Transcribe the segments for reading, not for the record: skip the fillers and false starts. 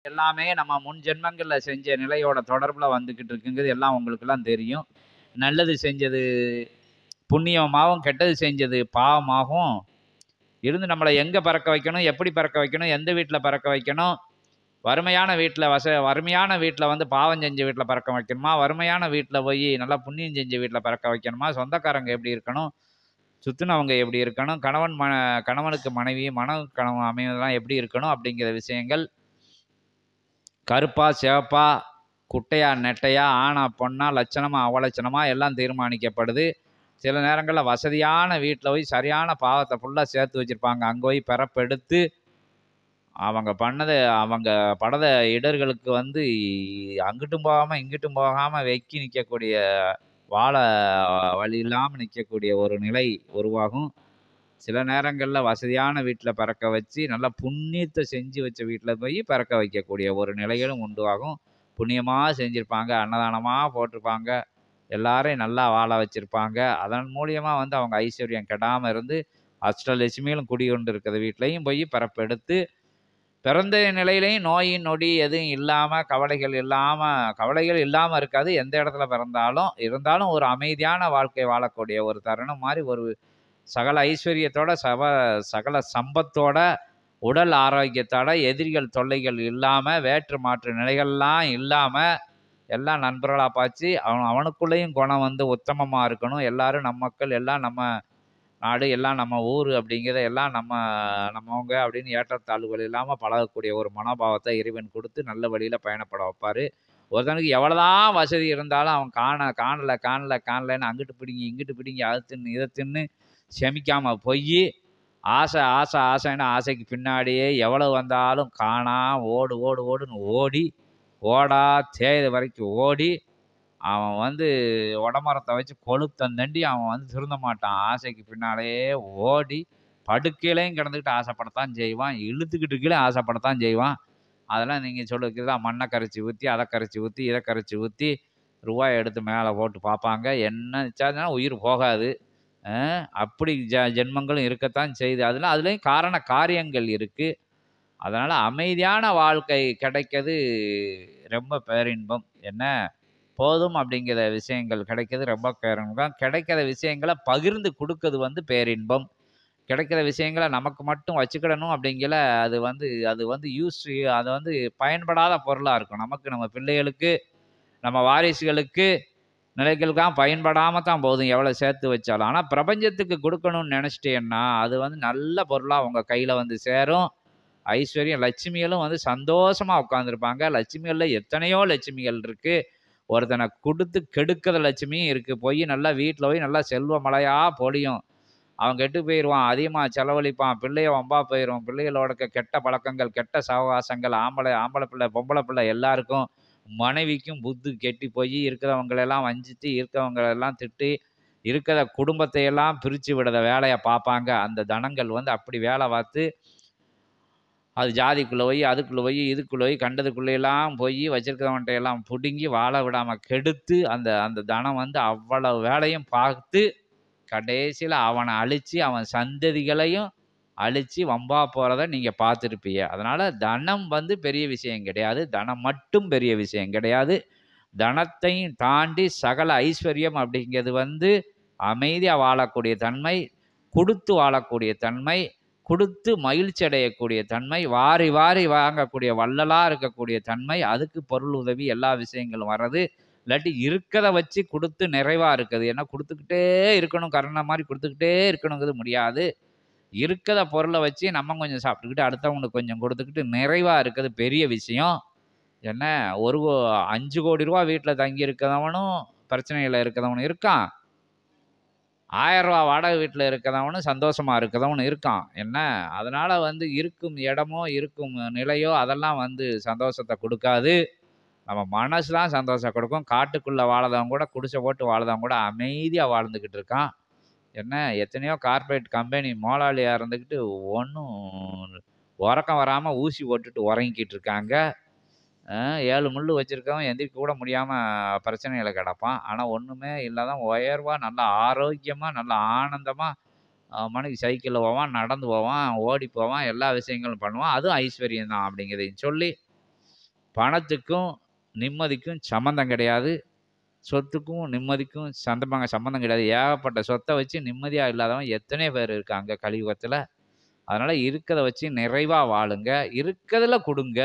எல்லாமே நம்ம முன் ஜென்மங்கள்ல செஞ்ச நிலையோட தொடர்புல வந்துகிட்டு இருக்குங்கிறது எல்லாம் உங்களுக்கெல்லாம் தெரியும். நல்லது செஞ்சது புண்ணியமாகவும், கெட்டது செஞ்சது பாவமாகவும் இருந்து நம்மளை எங்கே பறக்க வைக்கணும், எப்படி பறக்க வைக்கணும், எந்த வீட்டில் பறக்க வைக்கணும், வறுமையான வீட்டில் வறுமையான வீட்டில் வந்து பாவம் செஞ்ச வீட்டில் பறக்க வைக்கணுமா, வறுமையான வீட்டில் போய் நல்லா புண்ணியம் செஞ்ச வீட்டில் பறக்க வைக்கணுமா, சொந்தக்காரங்க எப்படி இருக்கணும், சுற்றினவங்க எப்படி இருக்கணும், கணவனுக்கு மனைவி கணவன் அமைவதெல்லாம் எப்படி இருக்கணும் அப்படிங்கிற விஷயங்கள் கருப்பா சிவப்பா குட்டையா நெட்டையா ஆணா பொண்ணா லட்சணமா அவலட்சணமா எல்லாம் தீர்மானிக்கப்படுது. சில நேரங்களில் வசதியான வீட்டில் போய் சரியான பாவத்தை ஃபுல்லாக சேர்த்து வச்சுருப்பாங்க. அங்கே போய் பிறப்பெடுத்து அவங்க படுற இடர்களுக்கு வந்து அங்கிட்டும் போகாமல் இங்கிட்டும் போகாமல் வெக்கி நிற்கக்கூடிய வாழ வழி இல்லாமல் நிற்கக்கூடிய ஒரு நிலை உருவாகும். சில நேரங்களில் வசதியான வீட்டில் பிறக்க வச்சு நல்லா புண்ணியத்தை செஞ்சு வச்ச வீட்டில் போய் பிறக்க வைக்கக்கூடிய ஒரு நிலைகளும் உண்டாகும். புண்ணியமாக செஞ்சுருப்பாங்க, அன்னதானமாக போட்டிருப்பாங்க, எல்லாரையும் நல்லா வாழ வச்சுருப்பாங்க. அதன் மூலியமாக வந்து அவங்க ஐஸ்வர்யம் கெடாமல் இருந்து அஷ்டலட்சுமிகளும் குடிகொண்டு இருக்கிற வீட்லையும் போய் பிறப்பெடுத்து பிறந்த நிலையிலையும் நோயின் நொடி எதுவும் இல்லாமல் கவலைகள் இல்லாமல் இருக்காது. எந்த இடத்துல இருந்தாலும் ஒரு அமைதியான வாழ்க்கை வாழக்கூடிய ஒரு தருணம் மாதிரி ஒரு சகல ஐஸ்வர்யத்தோட சகல சம்பத்தோட உடல் ஆரோக்கியத்தோட எதிரிகள் தொல்லைகள் இல்லாமல் வேற்று மாற்று நிலைகள்லாம் இல்லாமல் எல்லாம் நண்பர்களாக பார்த்து அவனுக்குள்ளேயும் குணம் வந்து உத்தமமாக இருக்கணும். எல்லாரும் நம்ம மக்கள், எல்லாம் நம்ம நாடு, எல்லாம் நம்ம ஊர் அப்படிங்கிறத எல்லாம் நம்மவங்க அப்படின்னு ஏற்றத்தாழ்வுகள் இல்லாமல் பழகக்கூடிய ஒரு மனோபாவத்தை இறைவன் கொடுத்து நல்ல வழியில் பயணப்பட வைப்பார். ஒருத்தனுக்கு எவ்வளோதான் வசதி இருந்தாலும் அவன் காணலைன்னு அங்கிட்டு பிடிங்கி அதை தின்னு இதை தின்னு செமிக்காமல் போய் ஆசைன்னு ஆசைக்கு பின்னாடியே எவ்வளோ வந்தாலும் ஓடுன்னு ஓடா தேய்து வரைக்கும் ஓடி அவன் வந்து உடமரத்தை வச்சு கொளுத்தண்டி அவன் வந்து திருந்த மாட்டான். ஆசைக்கு பின்னாலேயே ஓடி படுக்கையிலையும் கிடந்துக்கிட்டு ஆசைப்படத்தான் செய்வான், இழுத்துக்கிட்டு கீழே ஆசைப்படத்தான் செய்வான். அதெல்லாம் நீங்கள் சொல்லுறதுதான் மண்ணை கரைச்சி ஊற்றி அதை கரைச்சி ஊற்றி இதை கரைச்சி ஊற்றி ரூபாயை எடுத்து மேலே போட்டு பார்ப்பாங்க. என்ன சார்ஜ்னா உயிர் போகாது. அப்படி ஜென்மங்களும் இருக்கத்தான் செய்யுது. அதுலேயும் காரண காரியங்கள் இருக்குது. அதனால் அமைதியான வாழ்க்கை கிடைக்கிறது ரொம்ப பேரின்பம். என்ன போதும் அப்படிங்கிற விஷயங்கள் கிடைக்கிறது ரொம்ப பேரின்பம். கிடைக்கிற விஷயங்களை பகிர்ந்து கொடுக்கறது வந்து பேரின்பம். கிடைக்கிற விஷயங்களை நமக்கு மட்டும் வச்சுக்கிடணும் அப்படிங்கிற அது வந்து அது வந்து பயன்படாத பொருளாக இருக்கும். நமக்கு, நம்ம பிள்ளைகளுக்கு, நம்ம வாரிசுகளுக்கு, நிலைகளுக்கெல்லாம் பயன்படாமல் தான் போதும் எவ்வளோ சேர்த்து வச்சாலும். ஆனால் பிரபஞ்சத்துக்கு கொடுக்கணும்னு நினச்சிட்டேன்னா அது வந்து நல்ல பொருளாக உங்கள் கையில் வந்து சேரும். ஐஸ்வர்யம் லட்சுமிகளும் வந்து சந்தோஷமாக உட்காந்துருப்பாங்க. லட்சுமிகளில் எத்தனையோ லட்சுமிகள் இருக்குது. ஒருத்தனை கொடுத்து கெடுக்கிற லட்சுமியும் இருக்குது. போய் நல்லா வீட்டில் போய் நல்லா செல்வ மழையாக பொழியும். அவன் கெட்டு போயிடுவான், அதிகமாக செலவழிப்பான், பிள்ளைய வம்பா போயிடும். பிள்ளைகளோட கெட்ட பழக்கங்கள், கெட்ட சவகாசங்கள், ஆம்பளை பிள்ளை பொம்பளை பிள்ளை எல்லாருக்கும், மனைவிக்கும் புத்து கெட்டி போய் இருக்கிறவங்களெல்லாம் வஞ்சித்து, இருக்கிறவங்களெல்லாம் திட்டி, இருக்கிற குடும்பத்தையெல்லாம் பிரித்து விடுற வேலையை பார்ப்பாங்க. அந்த தனங்கள் வந்து அப்படி வேலை பார்த்து அது ஜாதிக்குள்ளே போய் அதுக்குள்ளே போய் இதுக்குள்ளே போய் கண்டதுக்குள்ளேயெல்லாம் போய் வச்சிருக்கிறவன்ட்ட எல்லாம் பிடுங்கி வாழ விடாமல் கெடுத்து அந்த தனம் வந்து அவ்வளவு வேலையும் பார்த்து கடைசியில் அவனை அழித்து அவன் சந்ததிகளையும் அழித்து வம்பா போகிறத நீங்கள் பார்த்துருப்பீங்க. அதனால் தனம் வந்து பெரிய விஷயம் கிடையாது, தனம் மட்டும் பெரிய விஷயம் கிடையாது. தனத்தையும் தாண்டி சகல ஐஸ்வர்யம் அப்படிங்கிறது வந்து அமைதியாக வாழக்கூடிய தன்மை, கொடுத்து வாழக்கூடிய தன்மை, கொடுத்து மகிழ்ச்சி அடையக்கூடிய தன்மை, வாரி வாங்கக்கூடிய வள்ளலாக இருக்கக்கூடிய தன்மை, அதுக்கு பொருள் உதவி எல்லா விஷயங்களும் வர்றது. இல்லாட்டி இருக்கிறத வச்சு கொடுத்து நிறைவாக இருக்குது. ஏன்னா கொடுத்துக்கிட்டே இருக்கணும், கருணை மாதிரி கொடுத்துக்கிட்டே இருக்கணுங்கிறது முடியாது. இருக்கிற பொருளை வச்சு நம்ம கொஞ்சம் சாப்பிட்டுக்கிட்டு அடுத்தவங்களுக்கு கொஞ்சம் கொடுத்துக்கிட்டு நிறைவாக இருக்கிறது பெரிய விஷயம். என்ன 5 கோடி ரூபா வீட்டில் தங்கி இருக்கிறவனும் பிரச்சனையில் இருக்கிறவனும் இருக்கான், 1000 ரூபா வாடகை வீட்டில் இருக்கிறவனும் சந்தோஷமாக இருக்கிறவனும் இருக்கான். என்ன அதனால் வந்து இருக்கும் இடமோ இருக்கும் நிலையோ அதெல்லாம் வந்து சந்தோஷத்தை கொடுக்காது. நம்ம மனசு தான் சந்தோஷம் கொடுக்கும். காட்டுக்குள்ளே வாழறவங்க கூட, குடிசை போட்டு வாழறவங்க கூட அமைதியாக வாழ்ந்துக்கிட்டு இருக்கான். என்ன எத்தனையோ கார்ப்பரேட் கம்பெனி முதலாளியாக இருந்துக்கிட்டு ஒன்றும் உறக்கம் வராமல் ஊசி போட்டுட்டு உறங்கிக்கிட்டு இருக்காங்க. 7 முள் வச்சுருக்கவன் எந்திரிக்க கூட முடியாமல் பிரச்சனையில் கிடப்பான். ஆனால் ஒன்றுமே இல்லாதான் உயர்வாக நல்லா ஆரோக்கியமாக நல்லா ஆனந்தமாக மனைவி சைக்கிளில் போவான், நடந்து போவான், ஓடி போவான், எல்லா விஷயங்களும் பண்ணுவான். அதுவும் ஐஸ்வர்யம் தான் அப்படிங்கிறதையும் சொல்லி பணத்துக்கும் நிம்மதிக்கும் சம்மந்தம் கிடையாது, சொத்துக்கும் நிம்மதிக்கும் சம்மந்தம் கிடையாது. ஏகப்பட்ட சொத்தை வச்சு நிம்மதியாக இல்லாதவன் எத்தனை பேர் இருக்காங்க கலியுகத்தில். அதனால் இருக்கிறத வச்சு நிறைவாக வாழுங்க, இருக்கிறதுல கொடுங்க.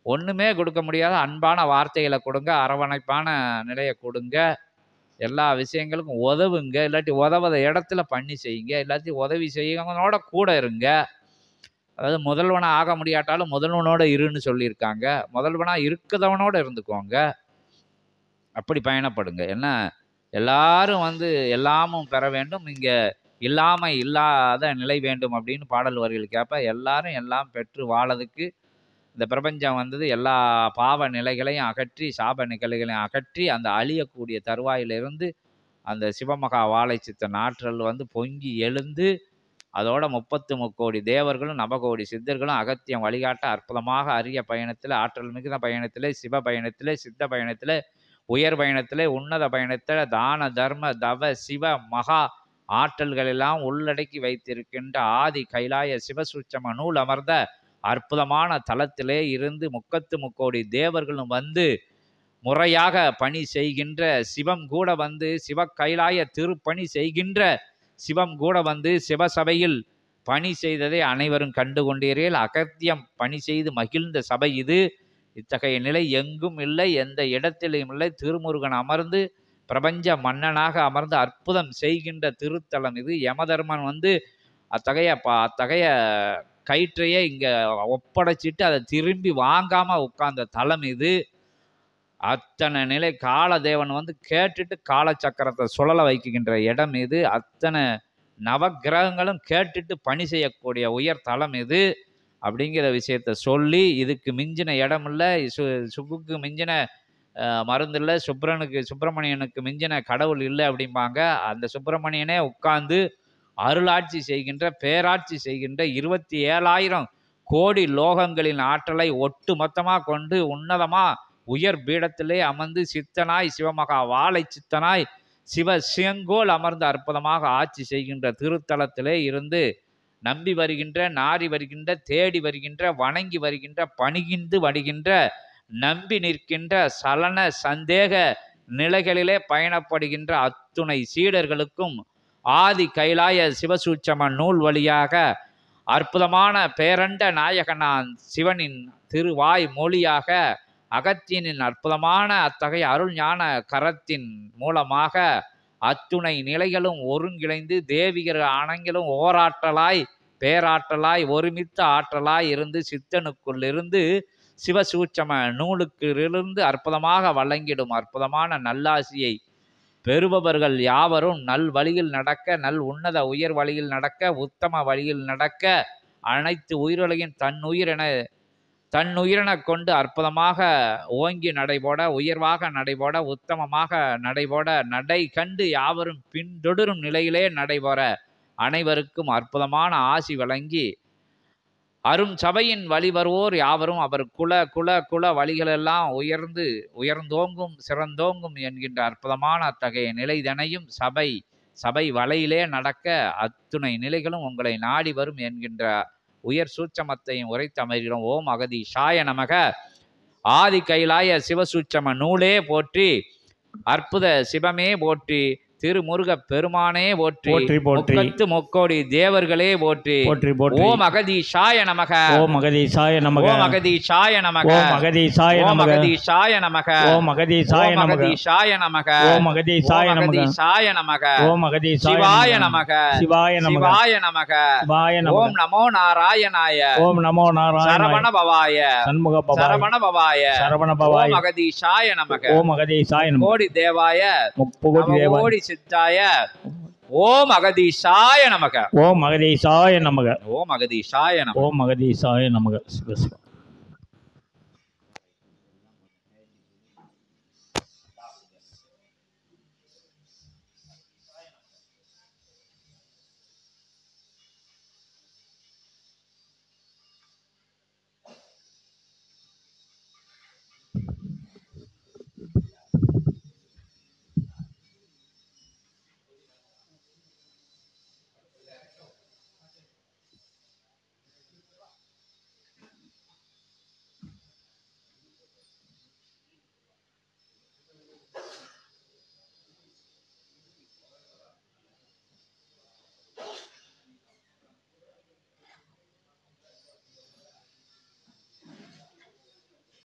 ஒன்றுமே கொடுக்க முடியாத அன்பான வார்த்தைகளை கொடுங்க, அரவணைப்பான நிலையை கொடுங்க, எல்லா விஷயங்களுக்கும் உதவுங்க. இல்லாட்டி உதவுத இடத்துல பண்ணி செய்யுங்க, இல்லாட்டி உதவி செய்யவங்களோட கூட இருங்க. அதாவது முதல்வனாக ஆக முடியாட்டாலும் முதல்வனோட இருன்னு சொல்லியிருக்காங்க. முதல்வனாக இருக்கிறவனோட இருந்துக்கோங்க, அப்படி பயணப்படுங்க. ஏன்னா எல்லாரும் எல்லாமும் பெற வேண்டும், இங்கே இல்லாமல் இல்லாத நிலை வேண்டும் அப்படின்னு பாடல் வரிகள் கேட்ப. எல்லாரும் எல்லாம் பெற்று வாழறதுக்கு இந்த பிரபஞ்சம் எல்லா பாவ நிலைகளையும் அகற்றி, சாப நிலைகளையும் அகற்றி, அந்த அழியக்கூடிய தருவாயிலிருந்து அந்த சிவமகா வாழை சித்தன் ஆற்றல் பொங்கி எழுந்து, அதோட 33 கோடி தேவர்களும் நவகோடி சித்தர்களும் அகத்தியம் வழிகாட்ட அற்புதமாக அரிய பயணத்தில், ஆற்றல் மிகுந்த பயணத்தில், சிவ பயணத்தில், சித்த பயணத்தில், உயர் பயணத்தில், உன்னத பயணத்தில், தான தர்ம தவ சிவ மகா ஆற்றல்கள் எல்லாம் உள்ளடக்கி வைத்திருக்கின்ற ஆதி கைலாய சிவசூட்சம நூல் அமர்ந்த அற்புதமான தலத்திலே இருந்து 33 கோடி தேவர்களும் முறையாக பணி செய்கின்ற சிவம் கூட சிவ கைலாய திருப்பணி செய்கின்ற சிவம் கூட சிவசபையில் பணி செய்ததை அனைவரும் கண்டு கொண்டீர்கள். அகத்தியம் பணி செய்து மகிழ்ந்த சபை இது. இத்தகைய நிலை எங்கும் இல்லை, எந்த இடத்திலும் இல்லை. திருமுருகன் அமர்ந்து பிரபஞ்ச மன்னனாக அமர்ந்து அற்புதம் செய்கின்ற திருத்தலம் இது. யமதர்மன் அத்தகைய கயிற்றையே இங்கே ஒப்படைச்சிட்டு அதை திரும்பி வாங்காமல் உட்கார்ந்த தலம் இது. அத்தனை நிலை காலதேவன் கேட்டுட்டு காலச்சக்கரத்தை சுழல வைக்கின்ற இடம் இது. அத்தனை நவகிரகங்களும் கேட்டுட்டு பணி செய்யக்கூடிய உயர் தலம் இது அப்படிங்கிற விஷயத்த சொல்லி, இதுக்கு மிஞ்சின இடம் இல்லை, சுப்புக்கு மிஞ்சின மருந்து இல்லை, சுப்பிரமணியனுக்கு மிஞ்சின கடவுள் இல்லை அப்படிம்பாங்க. அந்த சுப்பிரமணியனே உட்கார்ந்து அருளாட்சி செய்கின்ற, பேராட்சி செய்கின்ற 27,000 கோடி லோகங்களின் ஆற்றலை ஒட்டு மொத்தமாக கொண்டு உன்னதமாக உயர் பீடத்திலே அமர்ந்து சித்தனாய், சிவமகா வாழை சித்தனாய், சிவ சியங்கோல் அமர்ந்து அற்புதமாக ஆட்சி செய்கின்ற திருத்தலத்திலே இருந்து நம்பி வருகின்ற, நாரி வருகின்ற, தேடி வருகின்ற, வணங்கி வருகின்ற, பணிகிந்து வருகின்ற, நம்பி நிற்கின்ற, சலன சந்தேக நிலைகளிலே பயணப்படுகின்ற அத்துணை சீடர்களுக்கும் ஆதி கைலாய சிவசூட்சம நூல் வழியாக அற்புதமான பேரண்ட நாயகனான் சிவனின் திருவாய் மொழியாக அகத்தியனின் அற்புதமான அத்தகைய அருள் ஞான கரத்தின் மூலமாக அத்துணை நிலைகளும் ஒருங்கிணைந்து தேவிகர் அணங்களும் ஓராற்றலாய், பேராற்றலாய், ஒருமித்த ஆற்றலாய் இருந்து சித்தனுக்குள்ளிருந்து சிவசூட்சம நூலுக்கிலிருந்து அற்புதமாக வழங்கிடும் அற்புதமான நல்லாசியை பெறுபவர்கள் யாவரும் நல் வழியில் நடக்க, நல் உன்னத உயர் வழியில் நடக்க, உத்தம வழியில் நடக்க, அனைத்து உயிர்களையும் தன்னுயிரென கொண்டு அற்புதமாக ஓங்கி நடைபோட, உயர்வாக நடைபோட, உத்தமமாக நடைபோட, நடை கண்டு யாவரும் பின்தொடரும் நிலையிலே நடைபெற அனைவருக்கும் அற்புதமான ஆசி வழங்கி, அரும் சபையின் வழி வருவோர் யாவரும் அவர் குல வழிகளெல்லாம் உயர்ந்தோங்கும் சிறந்தோங்கும் என்கின்ற அற்புதமான அத்தகைய நிலைதனையும் சபை வலையிலே நடக்க அத்துணை நிலைகளும் உங்களை நாடி வரும் என்கின்ற உயர் சூட்சமத்தையும் உரைத்து அமர்கிறோம். ஓம் அகதீஷாய நமக. ஆதி கைலாய சிவசூட்சம நூலே போற்றி, அற்புத சிவமே போற்றி, திருமுருக பெருமானே போற்றி, முக்கத்து முக்கோடி தேவர்களே போற்றி. ஓம் அகதீஷாய நமக. ஓம் அகதீஷாய நமக. ஓம் அகதீஷாய நமக. ஓம் அகதீஷாய நமக. ஓம் அகதீஷாய நமக. ஓம் அகதீஷாய நமக. அகதீஷாய நமக. ஓம் அகதீஷாய நமக. அகதீஷாய நமக. ஓம் அகதீஷாய சிவாய நமக. சிவாய நமக. சிவாய நமக. சிவாய நமக. ஓம் நமோ நாராயணாய. ஓம் நமோ நாராயணாய. சரவண பவாய. சண்முக பவாய. சரவண பவாய. சரவண பவாய. ஓம் அகதீஷாய நமக. ஓம் அகதீஷாய நமக. கோடி தேவாய. முப்போடி தேவாய. கோடி சித்தாய. ஓம் அகதீஷாய நமக. ஓம் அகதீஷாய நமக. ஓம் அகதீஷாய நமக. ஓம் அகதீஷாய நமக. சிவ சிவ.